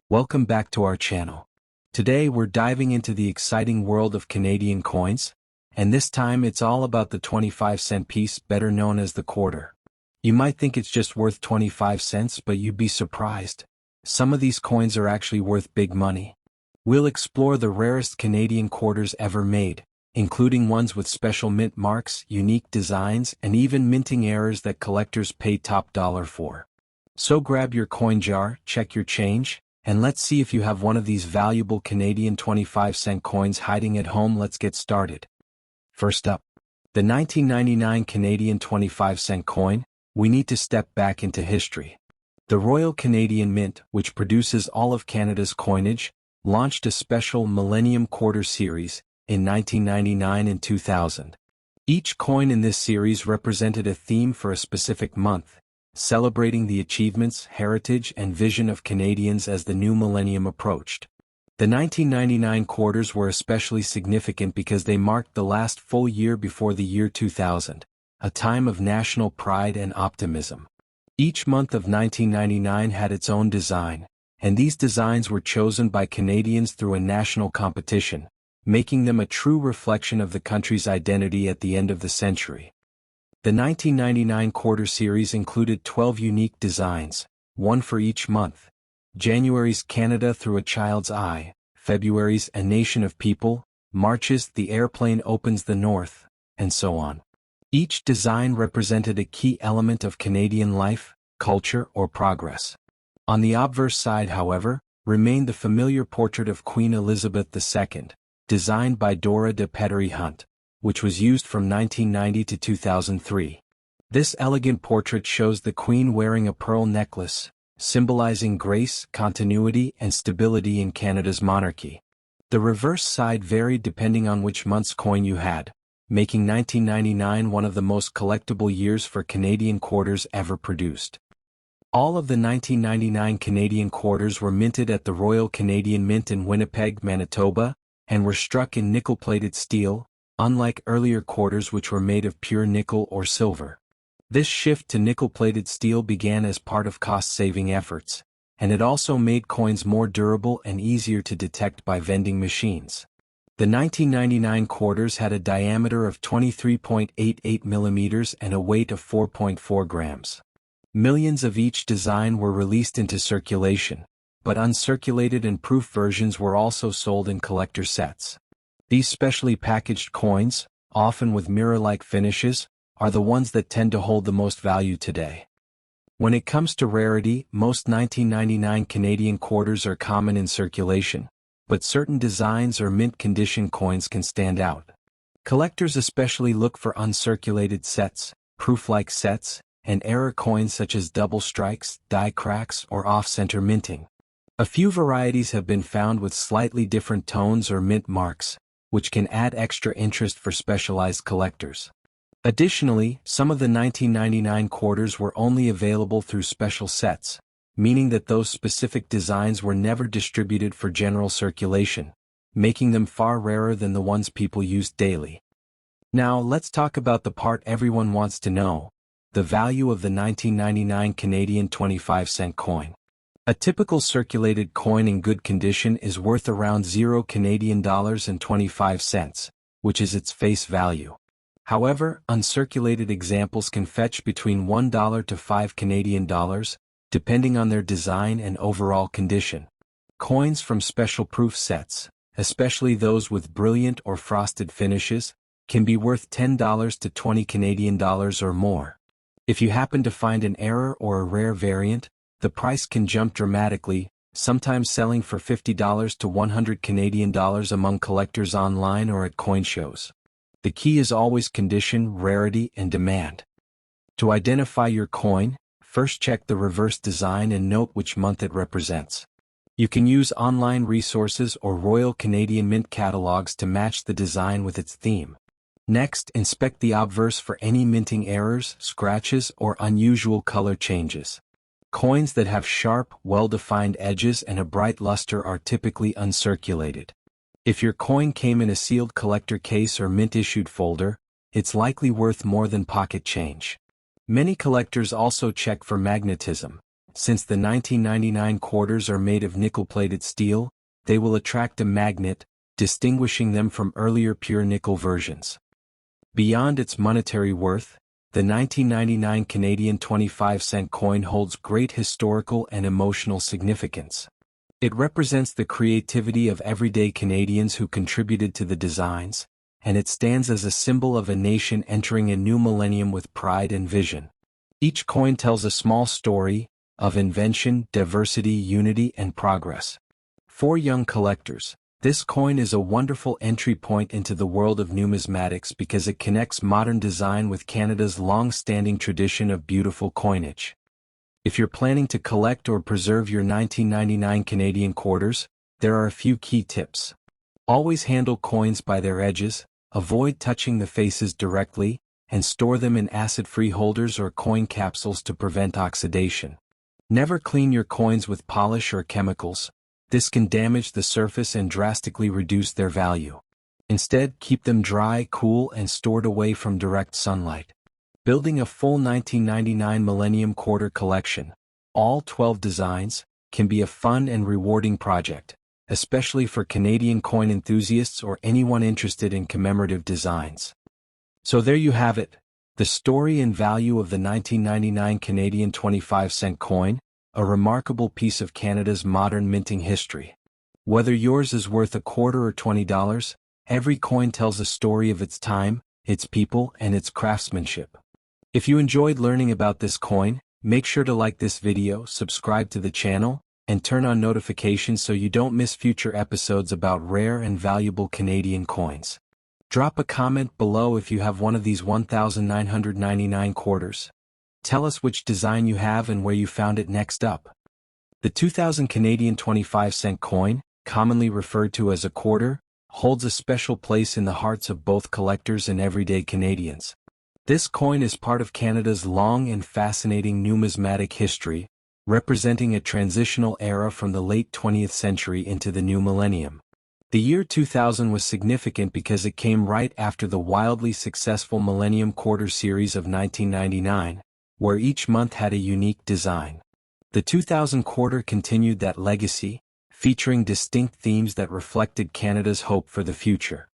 Welcome back to our channel. Today we're diving into the exciting world of Canadian coins, and this time it's all about the 25-cent piece, better known as the quarter. You might think it's just worth 25 cents, but you'd be surprised. Some of these coins are actually worth big money. We'll explore the rarest Canadian quarters ever made, including ones with special mint marks, unique designs, and even minting errors that collectors pay top dollar for. So grab your coin jar, check your change, and let's see if you have one of these valuable Canadian 25-cent coins hiding at home. Let's get started. First up, the 1999 Canadian 25-cent coin. We need to step back into history. The Royal Canadian Mint, which produces all of Canada's coinage, launched a special Millennium Quarter series in 1999 and 2000. Each coin in this series represented a theme for a specific month, celebrating the achievements, heritage, and vision of Canadians as the new millennium approached. The 1999 quarters were especially significant because they marked the last full year before the year 2000, a time of national pride and optimism. Each month of 1999 had its own design, and these designs were chosen by Canadians through a national competition, making them a true reflection of the country's identity at the end of the century. The 1999 quarter series included 12 unique designs, one for each month. January's Canada Through a Child's Eye, February's A Nation of People, March's The Airplane Opens the North, and so on. Each design represented a key element of Canadian life, culture, or progress. On the obverse side, however, remained the familiar portrait of Queen Elizabeth II, designed by Dora de Pettery Hunt, which was used from 1990 to 2003. This elegant portrait shows the Queen wearing a pearl necklace, symbolizing grace, continuity, and stability in Canada's monarchy. The reverse side varied depending on which month's coin you had, making 1999 one of the most collectible years for Canadian quarters ever produced. All of the 1999 Canadian quarters were minted at the Royal Canadian Mint in Winnipeg, Manitoba, and were struck in nickel-plated steel, unlike earlier quarters which were made of pure nickel or silver. This shift to nickel-plated steel began as part of cost-saving efforts, and it also made coins more durable and easier to detect by vending machines. The 1999 quarters had a diameter of 23.88 millimeters and a weight of 4.4 grams. Millions of each design were released into circulation, but uncirculated and proof versions were also sold in collector sets. These specially packaged coins, often with mirror-like finishes, are the ones that tend to hold the most value today. When it comes to rarity, most 1999 Canadian quarters are common in circulation, but certain designs or mint condition coins can stand out. Collectors especially look for uncirculated sets, proof-like sets, and error coins such as double strikes, die cracks, or off-center minting. A few varieties have been found with slightly different tones or mint marks, which can add extra interest for specialized collectors. Additionally, some of the 1999 quarters were only available through special sets, meaning that those specific designs were never distributed for general circulation, making them far rarer than the ones people used daily. Now let's talk about the part everyone wants to know: the value of the 1999 Canadian 25-cent coin. A typical circulated coin in good condition is worth around $0.25, which is its face value. However, uncirculated examples can fetch between $1 to $5, depending on their design and overall condition. Coins from special proof sets, especially those with brilliant or frosted finishes, can be worth $10 to $20 or more. If you happen to find an error or a rare variant, the price can jump dramatically, sometimes selling for $50 to $100 among collectors online or at coin shows. The key is always condition, rarity, and demand. To identify your coin, first check the reverse design and note which month it represents. You can use online resources or Royal Canadian Mint catalogs to match the design with its theme. Next, inspect the obverse for any minting errors, scratches, or unusual color changes. Coins that have sharp, well-defined edges and a bright luster are typically uncirculated. If your coin came in a sealed collector case or mint-issued folder, it's likely worth more than pocket change. Many collectors also check for magnetism, Since the 1999 quarters are made of nickel-plated steel, they will attract a magnet, distinguishing them from earlier pure nickel versions. Beyond its monetary worth, the 1999 Canadian 25-cent coin holds great historical and emotional significance. It represents the creativity of everyday Canadians who contributed to the designs, and it stands as a symbol of a nation entering a new millennium with pride and vision. Each coin tells a small story of invention, diversity, unity, and progress. For young collectors, this coin is a wonderful entry point into the world of numismatics because it connects modern design with Canada's long-standing tradition of beautiful coinage. If you're planning to collect or preserve your 1999 Canadian quarters, there are a few key tips. Always handle coins by their edges, avoid touching the faces directly, and store them in acid-free holders or coin capsules to prevent oxidation. Never clean your coins with polish or chemicals. This can damage the surface and drastically reduce their value. Instead, keep them dry, cool, and stored away from direct sunlight. Building a full 1999 Millennium Quarter collection, all 12 designs, can be a fun and rewarding project, especially for Canadian coin enthusiasts or anyone interested in commemorative designs. So there you have it, the story and value of the 1999 Canadian 25-cent coin, a remarkable piece of Canada's modern minting history. Whether yours is worth a quarter or $20, every coin tells a story of its time, its people, and its craftsmanship. If you enjoyed learning about this coin, make sure to like this video, subscribe to the channel, and turn on notifications so you don't miss future episodes about rare and valuable Canadian coins. Drop a comment below if you have one of these 1,999 quarters. Tell us which design you have and where you found it. Next up, the 2000 Canadian 25-cent coin, commonly referred to as a quarter, holds a special place in the hearts of both collectors and everyday Canadians. This coin is part of Canada's long and fascinating numismatic history, representing a transitional era from the late 20th century into the new millennium. The year 2000 was significant because it came right after the wildly successful Millennium Quarter series of 1999, where each month had a unique design. The 2000 quarter continued that legacy, featuring distinct themes that reflected Canada's hope for the future.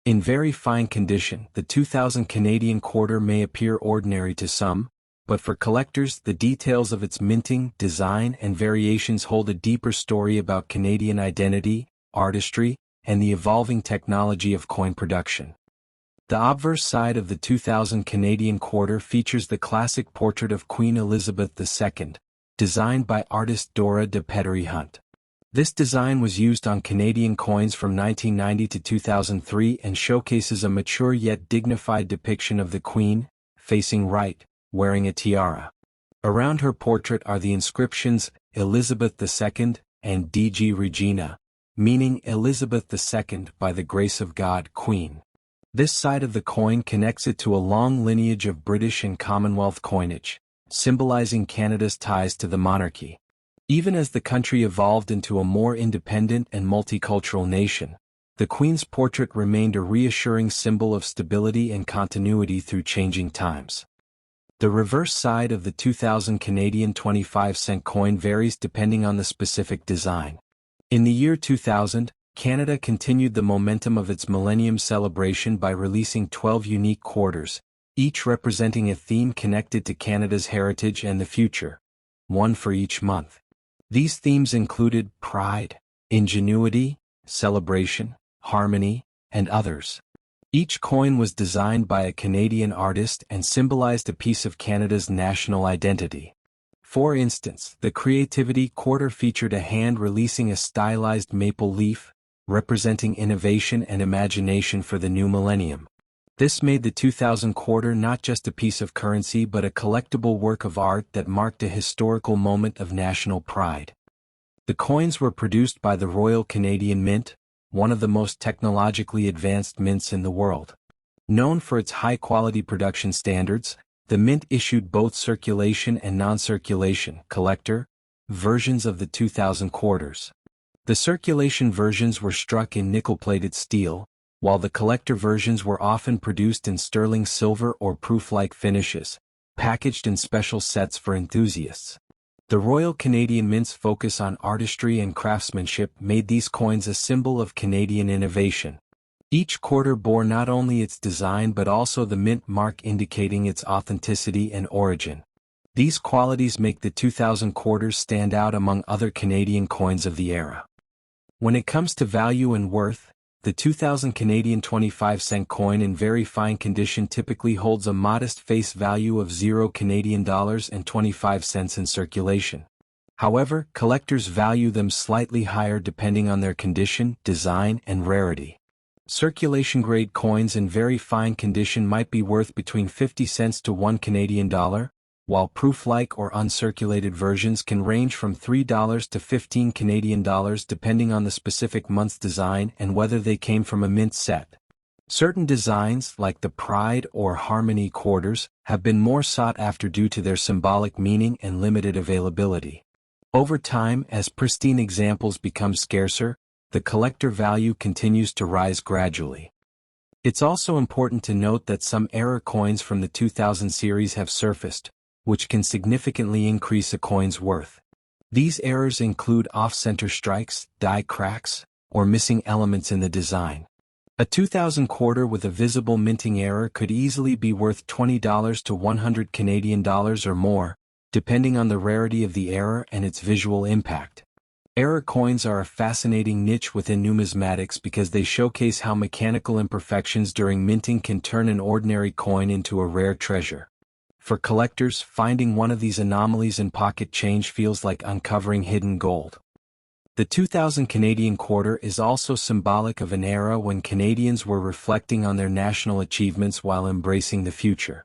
In very fine condition, the 2000 Canadian quarter may appear ordinary to some, but for collectors, the details of its minting, design, and variations hold a deeper story about Canadian identity, artistry, and the evolving technology of coin production. The obverse side of the 2000 Canadian quarter features the classic portrait of Queen Elizabeth II, designed by artist Dora de Pettery Hunt. This design was used on Canadian coins from 1990 to 2003 and showcases a mature yet dignified depiction of the Queen, facing right, wearing a tiara. Around her portrait are the inscriptions Elizabeth II and DG Regina, meaning Elizabeth II by the grace of God, Queen. This side of the coin connects it to a long lineage of British and Commonwealth coinage, symbolizing Canada's ties to the monarchy. Even as the country evolved into a more independent and multicultural nation, the Queen's portrait remained a reassuring symbol of stability and continuity through changing times. The reverse side of the 2000 Canadian 25-cent coin varies depending on the specific design. In the year 2000, Canada continued the momentum of its Millennium celebration by releasing 12 unique quarters, each representing a theme connected to Canada's heritage and the future, one for each month. These themes included pride, ingenuity, celebration, harmony, and others. Each coin was designed by a Canadian artist and symbolized a piece of Canada's national identity. For instance, the Creativity Quarter featured a hand releasing a stylized maple leaf, representing innovation and imagination for the new millennium. This made the 2000 quarter not just a piece of currency but a collectible work of art that marked a historical moment of national pride. The coins were produced by the Royal Canadian Mint, one of the most technologically advanced mints in the world. Known for its high-quality production standards, the Mint issued both circulation and non-circulation collector versions of the 2000 quarters. The circulation versions were struck in nickel-plated steel, while the collector versions were often produced in sterling silver or proof-like finishes, packaged in special sets for enthusiasts. The Royal Canadian Mint's focus on artistry and craftsmanship made these coins a symbol of Canadian innovation. Each quarter bore not only its design but also the mint mark indicating its authenticity and origin. These qualities make the 2000 quarters stand out among other Canadian coins of the era. When it comes to value and worth, the 2000 Canadian 25-cent coin in very fine condition typically holds a modest face value of $0.25 in circulation. However, collectors value them slightly higher depending on their condition, design, and rarity. Circulation-grade coins in very fine condition might be worth between 50 cents to $1 Canadian, while proof-like or uncirculated versions can range from $3 to $15 Canadian depending on the specific month's design and whether they came from a mint set. Certain designs, like the Pride or Harmony quarters, have been more sought after due to their symbolic meaning and limited availability. Over time, as pristine examples become scarcer, the collector value continues to rise gradually. It's also important to note that some error coins from the 2000 series have surfaced, which can significantly increase a coin's worth. These errors include off-center strikes, die cracks, or missing elements in the design. A 2000 quarter with a visible minting error could easily be worth $20 to $100 Canadian or more, depending on the rarity of the error and its visual impact. Error coins are a fascinating niche within numismatics because they showcase how mechanical imperfections during minting can turn an ordinary coin into a rare treasure. For collectors, finding one of these anomalies in pocket change feels like uncovering hidden gold. The 2000 Canadian quarter is also symbolic of an era when Canadians were reflecting on their national achievements while embracing the future.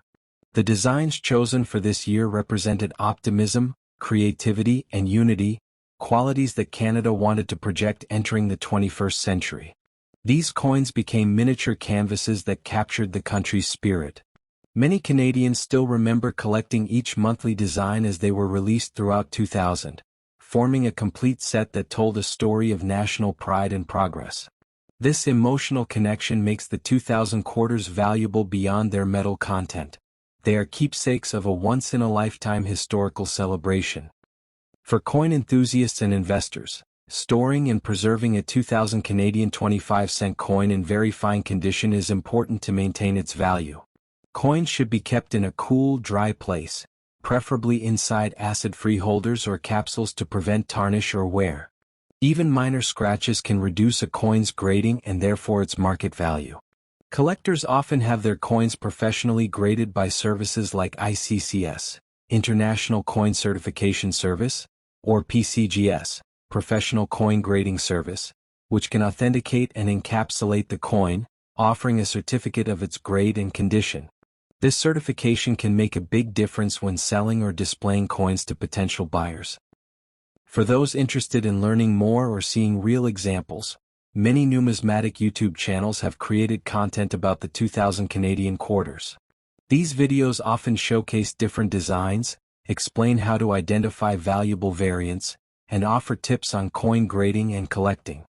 The designs chosen for this year represented optimism, creativity, and unity, qualities that Canada wanted to project entering the 21st century. These coins became miniature canvases that captured the country's spirit. Many Canadians still remember collecting each monthly design as they were released throughout 2000, forming a complete set that told a story of national pride and progress. This emotional connection makes the 2000 quarters valuable beyond their metal content. They are keepsakes of a once-in-a-lifetime historical celebration. For coin enthusiasts and investors, storing and preserving a 2000 Canadian 25-cent coin in very fine condition is important to maintain its value. Coins should be kept in a cool, dry place, preferably inside acid-free holders or capsules to prevent tarnish or wear. Even minor scratches can reduce a coin's grading and therefore its market value. Collectors often have their coins professionally graded by services like ICCS, International Coin Certification Service, or PCGS, Professional Coin Grading Service, which can authenticate and encapsulate the coin, offering a certificate of its grade and condition. This certification can make a big difference when selling or displaying coins to potential buyers. For those interested in learning more or seeing real examples, many numismatic YouTube channels have created content about the 2000 Canadian quarters. These videos often showcase different designs, explain how to identify valuable variants, and offer tips on coin grading and collecting.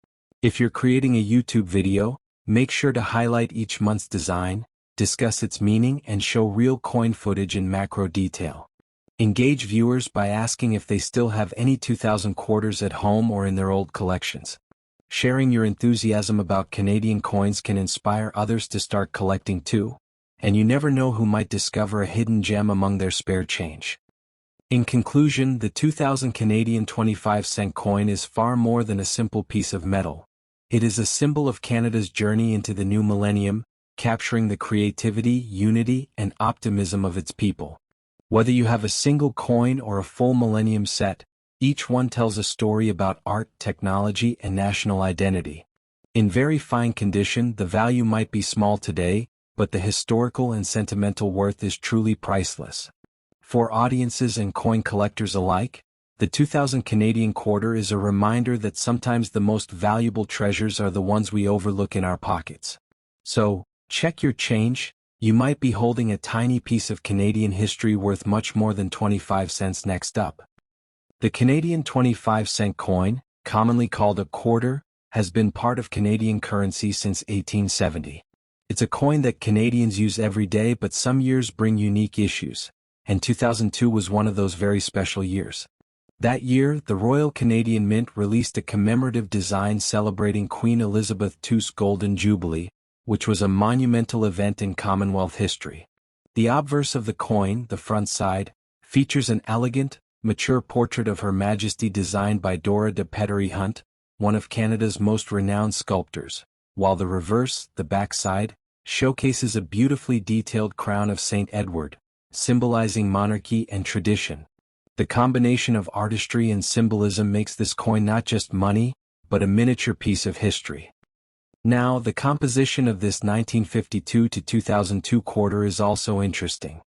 If you're creating a YouTube video, make sure to highlight each month's design, discuss its meaning, and show real coin footage in macro detail. Engage viewers by asking if they still have any 2000 quarters at home or in their old collections. Sharing your enthusiasm about Canadian coins can inspire others to start collecting too, and you never know who might discover a hidden gem among their spare change. In conclusion, the 2000 Canadian 25-cent coin is far more than a simple piece of metal. It is a symbol of Canada's journey into the new millennium, capturing the creativity, unity, and optimism of its people. Whether you have a single coin or a full millennium set, each one tells a story about art, technology, and national identity. In very fine condition, the value might be small today, but the historical and sentimental worth is truly priceless. For audiences and coin collectors alike, the 2000 Canadian quarter is a reminder that sometimes the most valuable treasures are the ones we overlook in our pockets. So, check your change. You might be holding a tiny piece of Canadian history worth much more than 25 cents. Next up. The Canadian 25-cent coin, commonly called a quarter, has been part of Canadian currency since 1870. It's a coin that Canadians use every day, but some years bring unique issues, and 2002 was one of those very special years. That year, the Royal Canadian Mint released a commemorative design celebrating Queen Elizabeth II's Golden Jubilee, which was a monumental event in Commonwealth history. The obverse of the coin, the front side, features an elegant, mature portrait of Her Majesty designed by Dora de Pettery Hunt, one of Canada's most renowned sculptors, while the reverse, the back side, showcases a beautifully detailed crown of St. Edward, symbolizing monarchy and tradition. The combination of artistry and symbolism makes this coin not just money, but a miniature piece of history. Now, the composition of this 1952 to 2002 quarter is also interesting.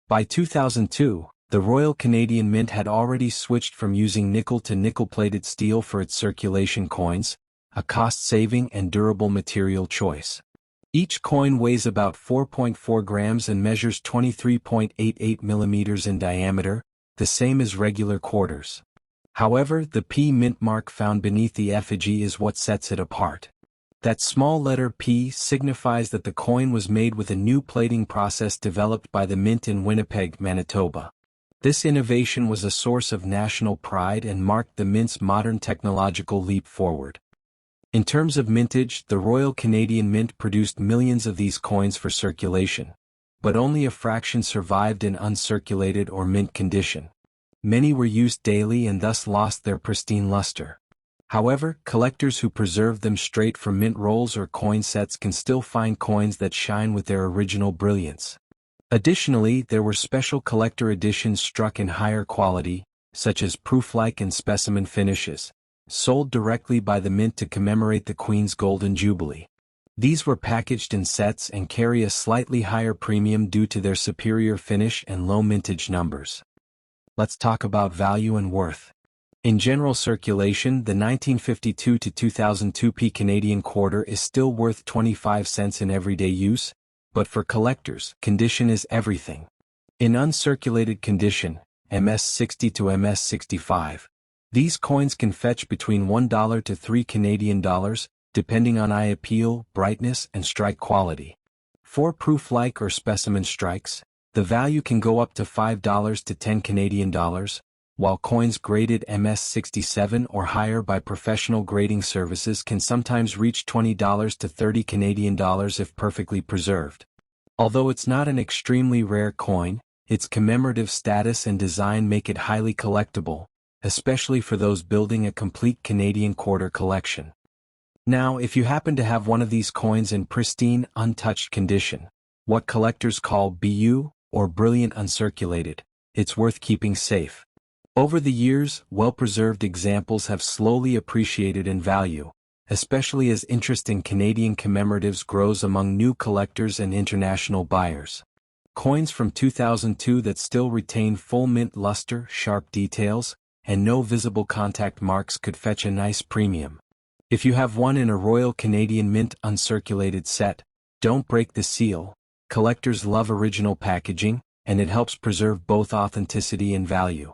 By 2002, the Royal Canadian Mint had already switched from using nickel to nickel-plated steel for its circulation coins, a cost-saving and durable material choice. Each coin weighs about 4.4 grams and measures 23.88 millimeters in diameter, the same as regular quarters. However, the P mint mark found beneath the effigy is what sets it apart. That small letter P signifies that the coin was made with a new plating process developed by the Mint in Winnipeg, Manitoba. This innovation was a source of national pride and marked the Mint's modern technological leap forward. In terms of mintage, the Royal Canadian Mint produced millions of these coins for circulation, but only a fraction survived in uncirculated or mint condition. Many were used daily and thus lost their pristine luster. However, collectors who preserve them straight from mint rolls or coin sets can still find coins that shine with their original brilliance. Additionally, there were special collector editions struck in higher quality, such as proof-like and specimen finishes, sold directly by the Mint to commemorate the Queen's Golden Jubilee. These were packaged in sets and carry a slightly higher premium due to their superior finish and low mintage numbers. Let's talk about value and worth. In general circulation, the 1952 to 2002 P Canadian quarter is still worth 25 cents in everyday use, but for collectors, condition is everything. In uncirculated condition, MS60 to MS65, these coins can fetch between $1 to $3 Canadian, depending on eye appeal, brightness, and strike quality. For proof-like or specimen strikes, the value can go up to $5 to $10 Canadian, while coins graded MS67 or higher by professional grading services can sometimes reach $20 to $30 Canadian if perfectly preserved. Although it's not an extremely rare coin, its commemorative status and design make it highly collectible, especially for those building a complete Canadian quarter collection. Now, if you happen to have one of these coins in pristine, untouched condition, what collectors call BU, or brilliant uncirculated, it's worth keeping safe. Over the years, well-preserved examples have slowly appreciated in value, especially as interest in Canadian commemoratives grows among new collectors and international buyers. Coins from 2002 that still retain full mint luster, sharp details, and no visible contact marks could fetch a nice premium. If you have one in a Royal Canadian Mint uncirculated set, don't break the seal. Collectors love original packaging, and it helps preserve both authenticity and value.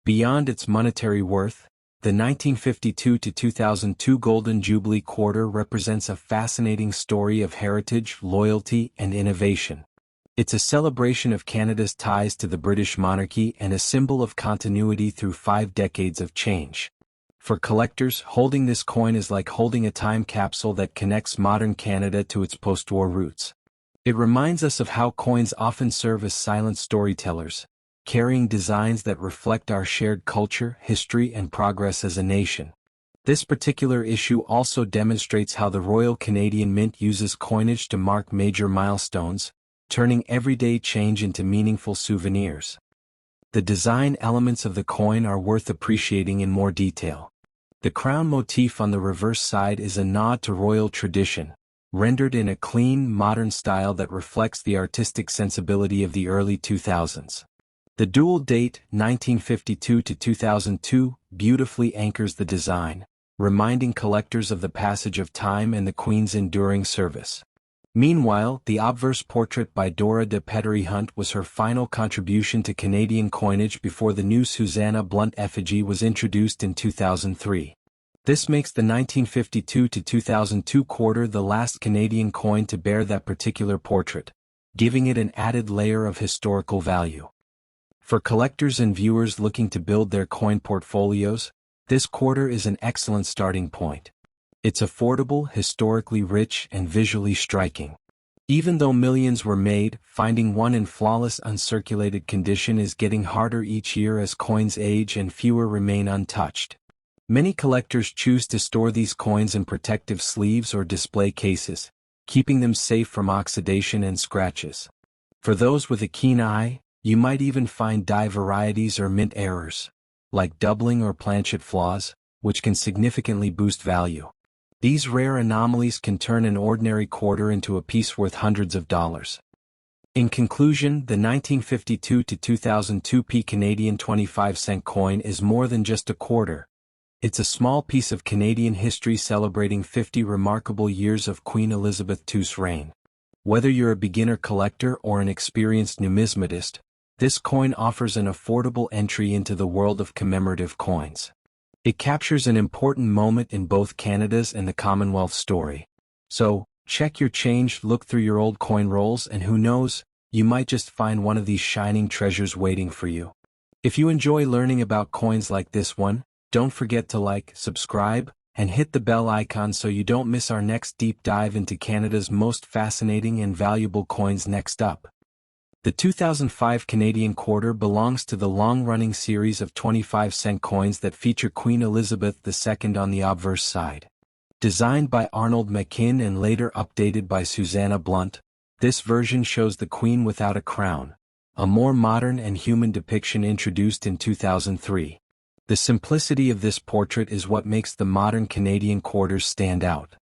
Beyond its monetary worth, the 1952 to 2002 Golden Jubilee quarter represents a fascinating story of heritage, loyalty, and innovation. It's a celebration of Canada's ties to the British monarchy and a symbol of continuity through 5 decades of change. For collectors, holding this coin is like holding a time capsule that connects modern Canada to its post-war roots. It reminds us of how coins often serve as silent storytellers, carrying designs that reflect our shared culture, history, and progress as a nation. This particular issue also demonstrates how the Royal Canadian Mint uses coinage to mark major milestones, turning everyday change into meaningful souvenirs. The design elements of the coin are worth appreciating in more detail. The crown motif on the reverse side is a nod to royal tradition, rendered in a clean, modern style that reflects the artistic sensibility of the early 2000s. The dual date, 1952 to 2002, beautifully anchors the design, reminding collectors of the passage of time and the Queen's enduring service. Meanwhile, the obverse portrait by Dora de Pettery Hunt was her final contribution to Canadian coinage before the new Susanna Blunt effigy was introduced in 2003. This makes the 1952 to 2002 quarter the last Canadian coin to bear that particular portrait, giving it an added layer of historical value. For collectors and viewers looking to build their coin portfolios, this quarter is an excellent starting point. It's affordable, historically rich, and visually striking. Even though millions were made, finding one in flawless uncirculated condition is getting harder each year as coins age and fewer remain untouched. Many collectors choose to store these coins in protective sleeves or display cases, keeping them safe from oxidation and scratches. For those with a keen eye, you might even find die varieties or mint errors, like doubling or planchet flaws, which can significantly boost value. These rare anomalies can turn an ordinary quarter into a piece worth hundreds of dollars. In conclusion, the 1952 to 2002 Canadian 25-cent coin is more than just a quarter. It's a small piece of Canadian history celebrating 50 remarkable years of Queen Elizabeth II's reign. Whether you're a beginner collector or an experienced numismatist, this coin offers an affordable entry into the world of commemorative coins. It captures an important moment in both Canada's and the Commonwealth's story. So, check your change, look through your old coin rolls, and who knows, you might just find one of these shining treasures waiting for you. If you enjoy learning about coins like this one, don't forget to like, subscribe, and hit the bell icon so you don't miss our next deep dive into Canada's most fascinating and valuable coins. Next up, the 2005 Canadian quarter belongs to the long-running series of 25-cent coins that feature Queen Elizabeth II on the obverse side. Designed by Arnold McKim and later updated by Susanna Blunt, this version shows the Queen without a crown, a more modern and human depiction introduced in 2003. The simplicity of this portrait is what makes the modern Canadian quarters stand out.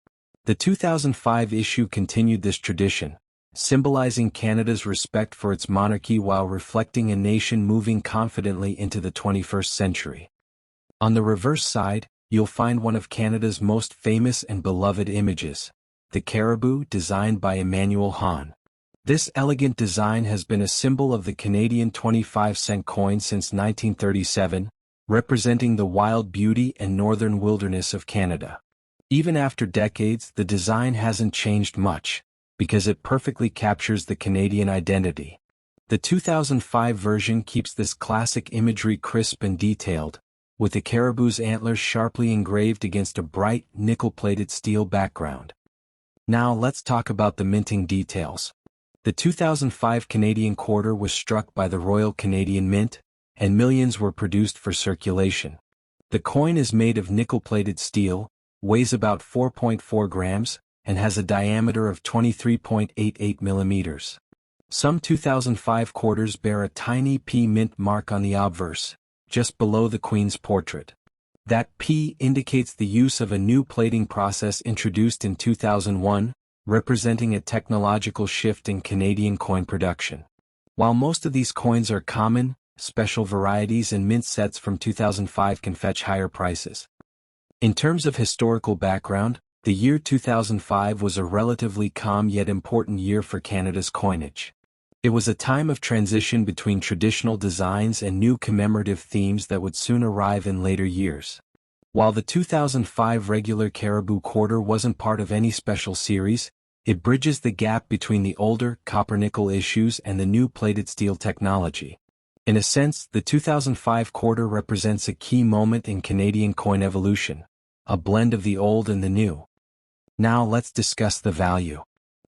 The 2005 issue continued this tradition, symbolizing Canada's respect for its monarchy while reflecting a nation moving confidently into the 21st century. On the reverse side, you'll find one of Canada's most famous and beloved images, the caribou designed by Emmanuel Hahn. This elegant design has been a symbol of the Canadian 25-cent coin since 1937, representing the wild beauty and northern wilderness of Canada. Even after decades, the design hasn't changed much, because it perfectly captures the Canadian identity. The 2005 version keeps this classic imagery crisp and detailed, with the caribou's antlers sharply engraved against a bright, nickel-plated steel background. Now let's talk about the minting details. The 2005 Canadian quarter was struck by the Royal Canadian Mint, and millions were produced for circulation. The coin is made of nickel-plated steel, weighs about 4.4 grams, and has a diameter of 23.88 millimeters. Some 2005 quarters bear a tiny P mint mark on the obverse, just below the Queen's portrait. That P indicates the use of a new plating process introduced in 2001, representing a technological shift in Canadian coin production. While most of these coins are common, special varieties and mint sets from 2005 can fetch higher prices. In terms of historical background, the year 2005 was a relatively calm yet important year for Canada's coinage. It was a time of transition between traditional designs and new commemorative themes that would soon arrive in later years. While the 2005 regular Caribou quarter wasn't part of any special series, it bridges the gap between the older copper-nickel issues and the new plated steel technology. In a sense, the 2005 quarter represents a key moment in Canadian coin evolution, a blend of the old and the new. Now let's discuss the value.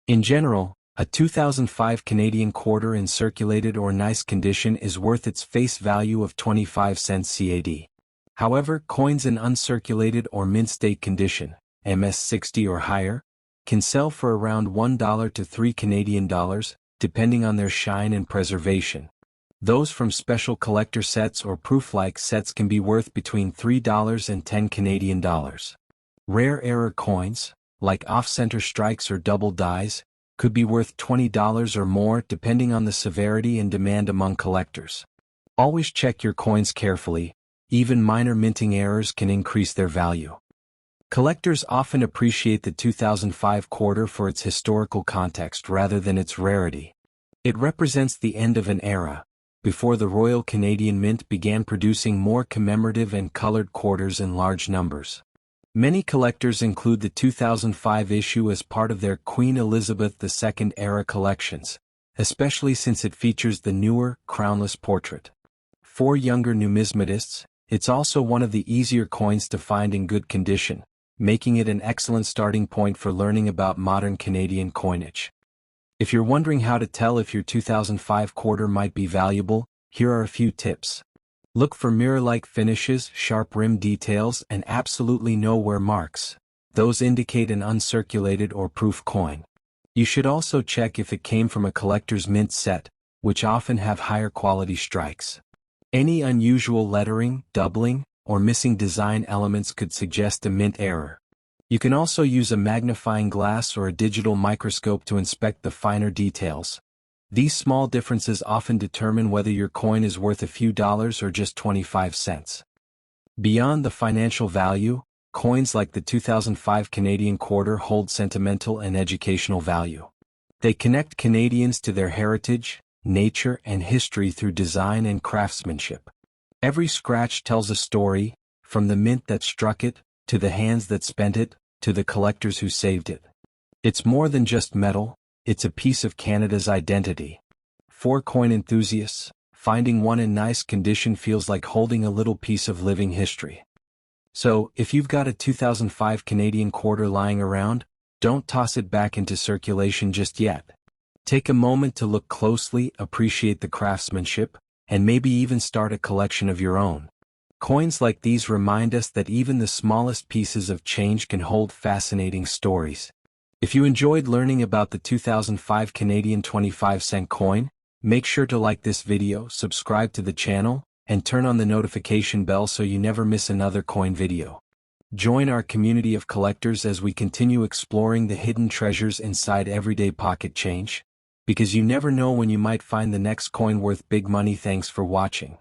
In general, a 2005 Canadian quarter in circulated or nice condition is worth its face value of 25 cents CAD. However, coins in uncirculated or mint state condition, MS60 or higher, can sell for around $1 to $3 Canadian dollars, depending on their shine and preservation. Those from special collector sets or proof-like sets can be worth between $3 and $10 Canadian dollars. Rare error coins, like off-center strikes or double dies, could be worth $20 or more depending on the severity and demand among collectors. Always check your coins carefully, even minor minting errors can increase their value. Collectors often appreciate the 2005 quarter for its historical context rather than its rarity. It represents the end of an era, before the Royal Canadian Mint began producing more commemorative and colored quarters in large numbers. Many collectors include the 2005 issue as part of their Queen Elizabeth II era collections, especially since it features the newer, crownless portrait. For younger numismatists, it's also one of the easier coins to find in good condition, making it an excellent starting point for learning about modern Canadian coinage. If you're wondering how to tell if your 2005 quarter might be valuable, here are a few tips. Look for mirror-like finishes, sharp rim details, and absolutely no wear marks. Those indicate an uncirculated or proof coin. You should also check if it came from a collector's mint set, which often have higher quality strikes. Any unusual lettering, doubling, or missing design elements could suggest a mint error. You can also use a magnifying glass or a digital microscope to inspect the finer details. These small differences often determine whether your coin is worth a few dollars or just 25 cents. Beyond the financial value, coins like the 2005 Canadian quarter hold sentimental and educational value. They connect Canadians to their heritage, nature, and history through design and craftsmanship. Every scratch tells a story, from the mint that struck it, to the hands that spent it, to the collectors who saved it. It's more than just metal, it's a piece of Canada's identity. For coin enthusiasts, finding one in nice condition feels like holding a little piece of living history. So, if you've got a 2005 Canadian quarter lying around, don't toss it back into circulation just yet. Take a moment to look closely, appreciate the craftsmanship, and maybe even start a collection of your own. Coins like these remind us that even the smallest pieces of change can hold fascinating stories. If you enjoyed learning about the 2005 Canadian 25-cent coin, make sure to like this video, subscribe to the channel, and turn on the notification bell so you never miss another coin video. Join our community of collectors as we continue exploring the hidden treasures inside everyday pocket change, because you never know when you might find the next coin worth big money. Thanks for watching.